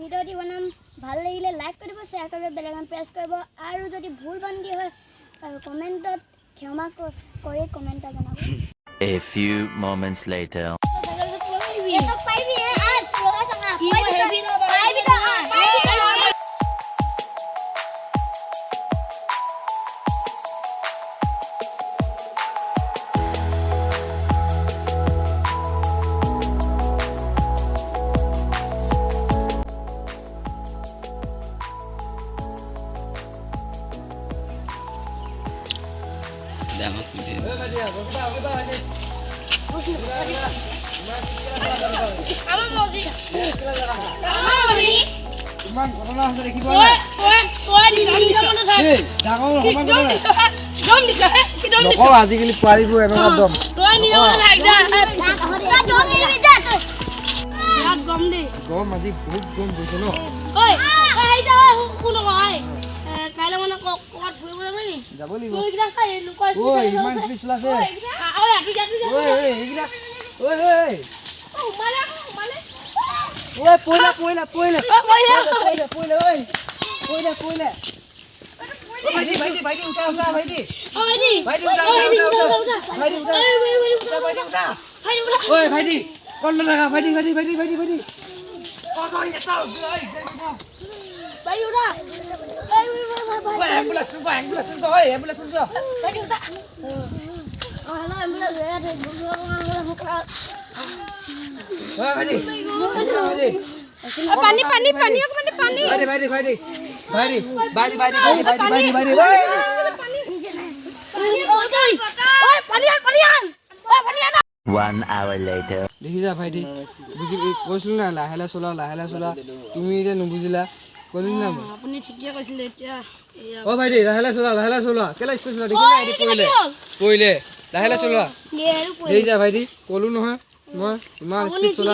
ভিডিঅ'টি বনাম ভাল লাগিলে লাইক কৰিব শ্বেয়াৰ কৰিব বেল আইকন প্ৰেছ কৰিব আৰু যদি ভুল বান্ধি হয় কমেণ্টত ক্ষমা কৰি কমেণ্ট জনাব A few moments later ये तो पाई भी है आज लोगा संगा पाई भी तो আজিকালি পোৱালিবোৰ এনেকুৱা দম গম আজি বহুত গম গৈছে ন যাব লাগিব ইমান পিছ ওলাইছে ভাইটি উঠা ভাইটি ভাইটি কল লাগা ভাইটি पानी One hour later দেখিছা ভাইটি কৈছিলো না লাহে চলা তুমি এতিয়া নুবুজিলা ক'লি না আপুনি ঠিকে কৈছিলে এতিয়া অ ভাইটি লাহে চলা কেলা স্কুল চলা দেখি না এটি পৰিলে লাহে চলা দেখিছা ভাইটি ক'লো নহয় মই ইমান স্পীড চলা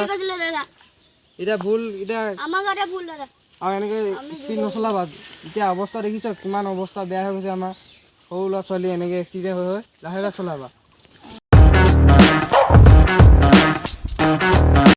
এটা ভুল এটা আমাৰ গাতে ভুল দাদা আৰু এনেকৈ স্পীড নচলাবা এতিয়া অৱস্থা দেখিছা কিমান অৱস্থা বেয়া হৈ গৈছে আমাৰ সৰু ল'ৰা ছোৱালী এনেকৈ এক্সিডেণ্ট হৈ লাহে চলাবা